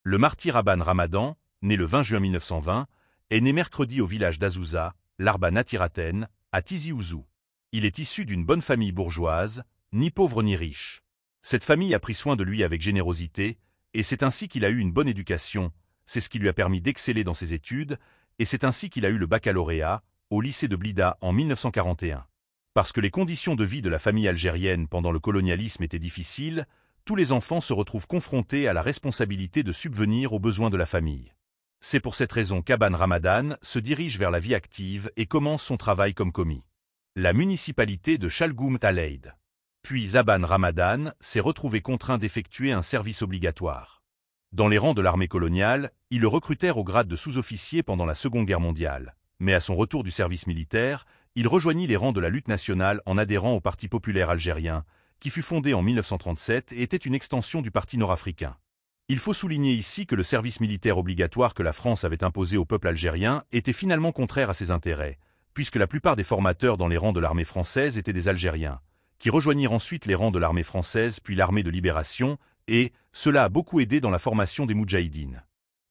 Le martyr Aban Ramadan, né le 20 juin 1920, est né mercredi au village d'Azouza, l'Arba Natiraten, à Tizi Ouzou. Il est issu d'une bonne famille bourgeoise, ni pauvre ni riche. Cette famille a pris soin de lui avec générosité, et c'est ainsi qu'il a eu une bonne éducation, c'est ce qui lui a permis d'exceller dans ses études, et c'est ainsi qu'il a eu le baccalauréat, au lycée de Blida en 1941. Parce que les conditions de vie de la famille algérienne pendant le colonialisme étaient difficiles, tous les enfants se retrouvent confrontés à la responsabilité de subvenir aux besoins de la famille. C'est pour cette raison qu'Aban Ramadan se dirige vers la vie active et commence son travail comme commis. La municipalité de Chalgoum Taleid. Puis Aban Ramadan s'est retrouvé contraint d'effectuer un service obligatoire. Dans les rangs de l'armée coloniale, ils le recrutèrent au grade de sous-officier pendant la Seconde Guerre mondiale. Mais à son retour du service militaire, il rejoignit les rangs de la lutte nationale en adhérant au Parti populaire algérien, qui fut fondé en 1937 et était une extension du Parti nord-africain. Il faut souligner ici que le service militaire obligatoire que la France avait imposé au peuple algérien était finalement contraire à ses intérêts, puisque la plupart des formateurs dans les rangs de l'armée française étaient des Algériens, qui rejoignirent ensuite les rangs de l'armée française puis l'armée de libération, et cela a beaucoup aidé dans la formation des Moudjahidines.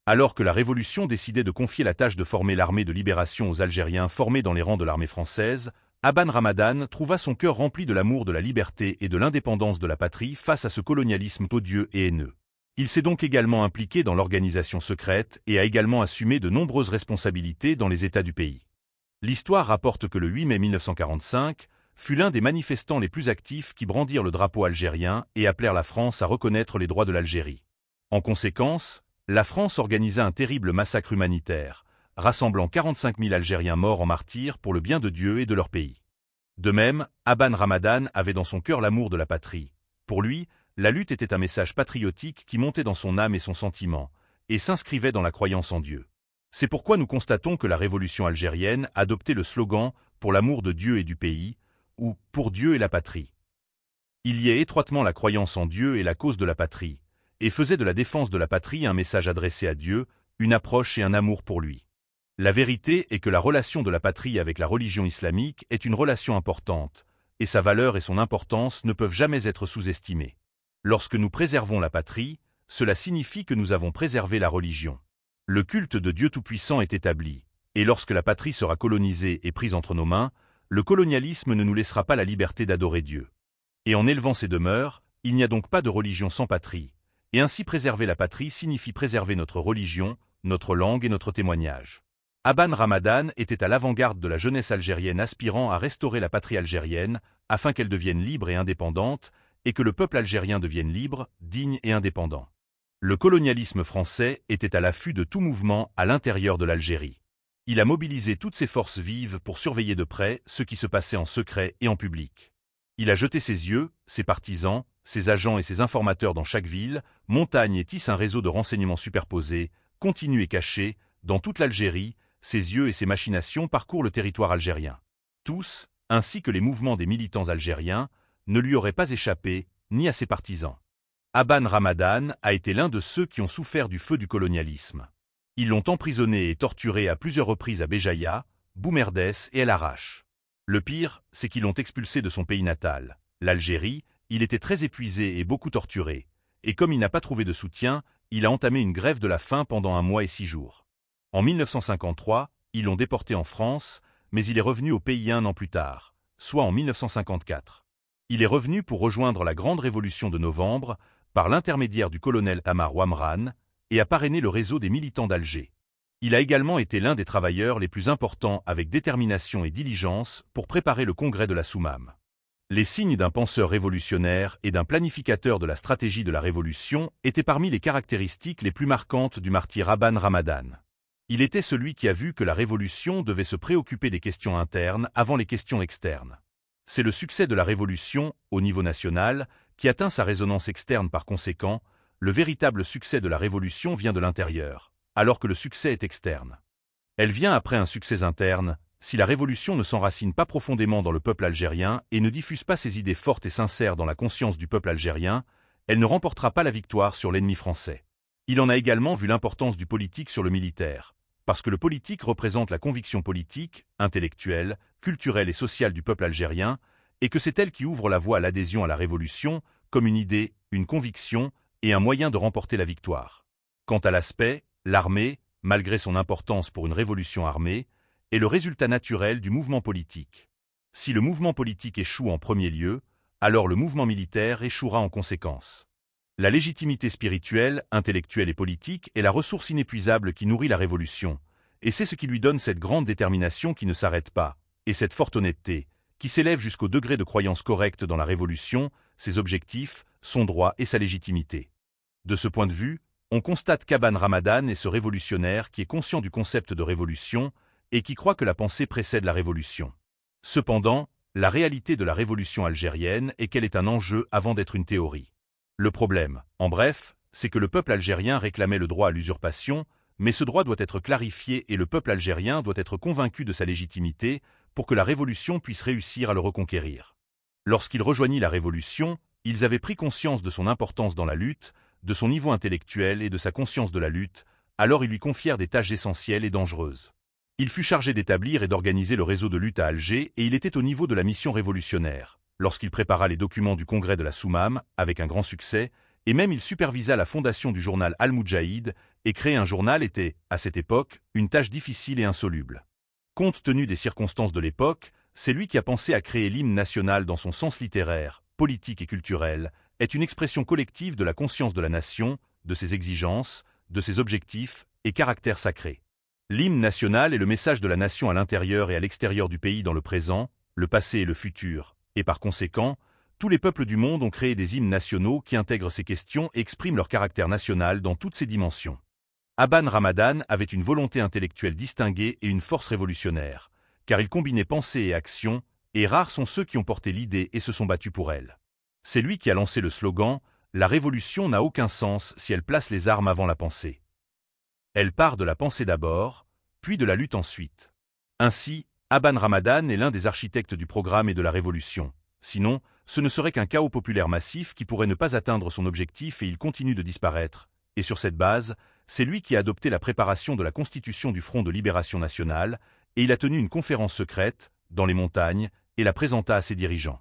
Alors que la Révolution décidait de confier la tâche de former l'armée de libération aux Algériens formés dans les rangs de l'armée française, Aban Ramadan trouva son cœur rempli de l'amour de la liberté et de l'indépendance de la patrie face à ce colonialisme odieux et haineux. Il s'est donc également impliqué dans l'organisation secrète et a également assumé de nombreuses responsabilités dans les États du pays. L'histoire rapporte que le 8 mai 1945 fut l'un des manifestants les plus actifs qui brandirent le drapeau algérien et appelèrent la France à reconnaître les droits de l'Algérie. En conséquence, la France organisa un terrible massacre humanitaire, rassemblant 45 000 Algériens morts en martyrs pour le bien de Dieu et de leur pays. De même, Aban Ramadan avait dans son cœur l'amour de la patrie. Pour lui, la lutte était un message patriotique qui montait dans son âme et son sentiment, et s'inscrivait dans la croyance en Dieu. C'est pourquoi nous constatons que la révolution algérienne adoptait le slogan « Pour l'amour de Dieu et du pays » ou « Pour Dieu et la patrie ». Il liait étroitement la croyance en Dieu et la cause de la patrie, et faisait de la défense de la patrie un message adressé à Dieu, une approche et un amour pour lui. La vérité est que la relation de la patrie avec la religion islamique est une relation importante, et sa valeur et son importance ne peuvent jamais être sous-estimées. Lorsque nous préservons la patrie, cela signifie que nous avons préservé la religion. Le culte de Dieu Tout-Puissant est établi, et lorsque la patrie sera colonisée et prise entre nos mains, le colonialisme ne nous laissera pas la liberté d'adorer Dieu. Et en élevant ces demeures, il n'y a donc pas de religion sans patrie, et ainsi préserver la patrie signifie préserver notre religion, notre langue et notre témoignage. Aban Ramadan était à l'avant-garde de la jeunesse algérienne aspirant à restaurer la patrie algérienne afin qu'elle devienne libre et indépendante, et que le peuple algérien devienne libre, digne et indépendant. Le colonialisme français était à l'affût de tout mouvement à l'intérieur de l'Algérie. Il a mobilisé toutes ses forces vives pour surveiller de près ce qui se passait en secret et en public. Il a jeté ses yeux, ses partisans, ses agents et ses informateurs dans chaque ville, montagne et tisse un réseau de renseignements superposés, continus et cachés, dans toute l'Algérie. Ses yeux et ses machinations parcourent le territoire algérien. Tous, ainsi que les mouvements des militants algériens, ne lui auraient pas échappé, ni à ses partisans. Aban Ramadan a été l'un de ceux qui ont souffert du feu du colonialisme. Ils l'ont emprisonné et torturé à plusieurs reprises à Béjaïa, Boumerdès et El Arache. Le pire, c'est qu'ils l'ont expulsé de son pays natal, l'Algérie. Il était très épuisé et beaucoup torturé, et comme il n'a pas trouvé de soutien, il a entamé une grève de la faim pendant 1 mois et 6 jours. En 1953, ils l'ont déporté en France, mais il est revenu au pays 1 an plus tard, soit en 1954. Il est revenu pour rejoindre la grande révolution de novembre, par l'intermédiaire du colonel Tamar Ouamran, et a parrainé le réseau des militants d'Alger. Il a également été l'un des travailleurs les plus importants avec détermination et diligence pour préparer le congrès de la Soumam. Les signes d'un penseur révolutionnaire et d'un planificateur de la stratégie de la révolution étaient parmi les caractéristiques les plus marquantes du martyr Aban Ramadan. Il était celui qui a vu que la révolution devait se préoccuper des questions internes avant les questions externes. C'est le succès de la révolution, au niveau national, qui atteint sa résonance externe par conséquent. Le véritable succès de la révolution vient de l'intérieur, alors que le succès est externe. Elle vient après un succès interne, si la révolution ne s'enracine pas profondément dans le peuple algérien et ne diffuse pas ses idées fortes et sincères dans la conscience du peuple algérien, elle ne remportera pas la victoire sur l'ennemi français. Il en a également vu l'importance du politique sur le militaire, parce que le politique représente la conviction politique, intellectuelle, culturelle et sociale du peuple algérien, et que c'est elle qui ouvre la voie à l'adhésion à la révolution comme une idée, une conviction et un moyen de remporter la victoire. Quant à l'aspect, l'armée, malgré son importance pour une révolution armée, est le résultat naturel du mouvement politique. Si le mouvement politique échoue en premier lieu, alors le mouvement militaire échouera en conséquence. La légitimité spirituelle, intellectuelle et politique est la ressource inépuisable qui nourrit la révolution, et c'est ce qui lui donne cette grande détermination qui ne s'arrête pas, et cette forte honnêteté, qui s'élève jusqu'au degré de croyance correcte dans la révolution, ses objectifs, son droit et sa légitimité. De ce point de vue, on constate qu'Aban Ramadan est ce révolutionnaire qui est conscient du concept de révolution et qui croit que la pensée précède la révolution. Cependant, la réalité de la révolution algérienne est qu'elle est un enjeu avant d'être une théorie. Le problème, en bref, c'est que le peuple algérien réclamait le droit à l'usurpation, mais ce droit doit être clarifié et le peuple algérien doit être convaincu de sa légitimité pour que la révolution puisse réussir à le reconquérir. Lorsqu'il rejoignit la révolution, ils avaient pris conscience de son importance dans la lutte, de son niveau intellectuel et de sa conscience de la lutte, alors ils lui confièrent des tâches essentielles et dangereuses. Il fut chargé d'établir et d'organiser le réseau de lutte à Alger et il était au niveau de la mission révolutionnaire, lorsqu'il prépara les documents du congrès de la Soumam, avec un grand succès, et même il supervisa la fondation du journal Al-Moudjahid, et créer un journal était, à cette époque, une tâche difficile et insoluble. Compte tenu des circonstances de l'époque, c'est lui qui a pensé à créer l'hymne national dans son sens littéraire, politique et culturel, est une expression collective de la conscience de la nation, de ses exigences, de ses objectifs et caractère sacré. L'hymne national est le message de la nation à l'intérieur et à l'extérieur du pays dans le présent, le passé et le futur, et par conséquent, tous les peuples du monde ont créé des hymnes nationaux qui intègrent ces questions et expriment leur caractère national dans toutes ses dimensions. Aban Ramadan avait une volonté intellectuelle distinguée et une force révolutionnaire, car il combinait pensée et action, et rares sont ceux qui ont porté l'idée et se sont battus pour elle. C'est lui qui a lancé le slogan « La révolution n'a aucun sens si elle place les armes avant la pensée ». Elle part de la pensée d'abord, puis de la lutte ensuite. Ainsi, Aban Ramadan est l'un des architectes du programme et de la révolution. Sinon, ce ne serait qu'un chaos populaire massif qui pourrait ne pas atteindre son objectif et il continue de disparaître. Et sur cette base, c'est lui qui a adopté la préparation de la constitution du Front de Libération Nationale, et il a tenu une conférence secrète, dans les montagnes, et la présenta à ses dirigeants.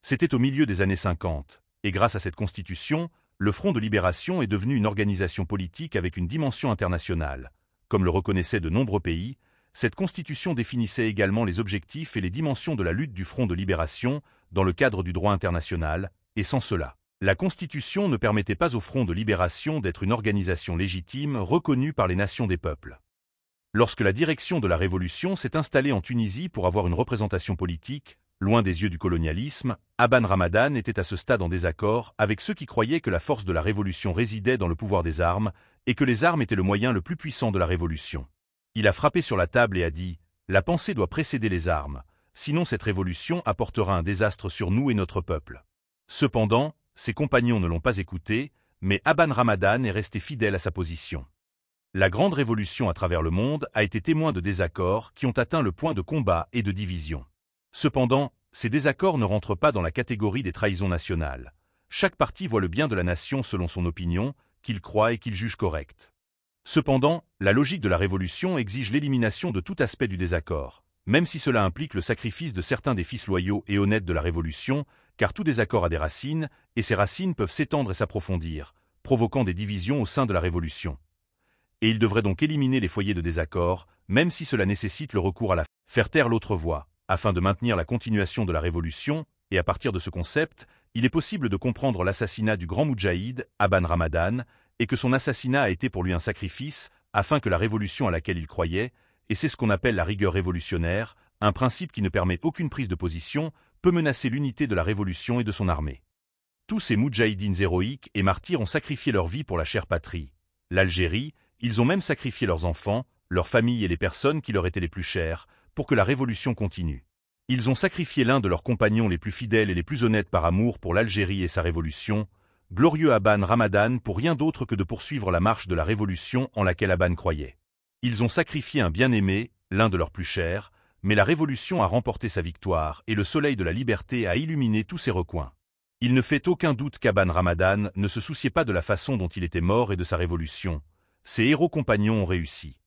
C'était au milieu des années 50, et grâce à cette constitution, le Front de Libération est devenu une organisation politique avec une dimension internationale. Comme le reconnaissaient de nombreux pays, cette constitution définissait également les objectifs et les dimensions de la lutte du Front de Libération dans le cadre du droit international, et sans cela, la constitution ne permettait pas au Front de Libération d'être une organisation légitime reconnue par les nations des peuples. Lorsque la direction de la Révolution s'est installée en Tunisie pour avoir une représentation politique, loin des yeux du colonialisme, Aban Ramadan était à ce stade en désaccord avec ceux qui croyaient que la force de la Révolution résidait dans le pouvoir des armes et que les armes étaient le moyen le plus puissant de la Révolution. Il a frappé sur la table et a dit « La pensée doit précéder les armes, sinon cette révolution apportera un désastre sur nous et notre peuple. » Cependant, ses compagnons ne l'ont pas écouté, mais Aban Ramadan est resté fidèle à sa position. La grande révolution à travers le monde a été témoin de désaccords qui ont atteint le point de combat et de division. Cependant, ces désaccords ne rentrent pas dans la catégorie des trahisons nationales. Chaque parti voit le bien de la nation selon son opinion, qu'il croit et qu'il juge correcte. Cependant, la logique de la révolution exige l'élimination de tout aspect du désaccord, même si cela implique le sacrifice de certains des fils loyaux et honnêtes de la révolution, car tout désaccord a des racines, et ces racines peuvent s'étendre et s'approfondir, provoquant des divisions au sein de la révolution. Et il devrait donc éliminer les foyers de désaccord, même si cela nécessite le recours à la faire taire l'autre voix, afin de maintenir la continuation de la révolution, et à partir de ce concept, il est possible de comprendre l'assassinat du grand Moudjahid, Aban Ramadan, et que son assassinat a été pour lui un sacrifice, afin que la révolution à laquelle il croyait, et c'est ce qu'on appelle la rigueur révolutionnaire, un principe qui ne permet aucune prise de position, peut menacer l'unité de la révolution et de son armée. Tous ces moudjahidines héroïques et martyrs ont sacrifié leur vie pour la chère patrie. L'Algérie, ils ont même sacrifié leurs enfants, leurs familles et les personnes qui leur étaient les plus chères, pour que la révolution continue. Ils ont sacrifié l'un de leurs compagnons les plus fidèles et les plus honnêtes par amour pour l'Algérie et sa révolution, glorieux Aban Ramadan pour rien d'autre que de poursuivre la marche de la révolution en laquelle Aban croyait. Ils ont sacrifié un bien-aimé, l'un de leurs plus chers, mais la révolution a remporté sa victoire et le soleil de la liberté a illuminé tous ses recoins. Il ne fait aucun doute qu'Aban Ramadan ne se souciait pas de la façon dont il était mort et de sa révolution. Ses héros compagnons ont réussi.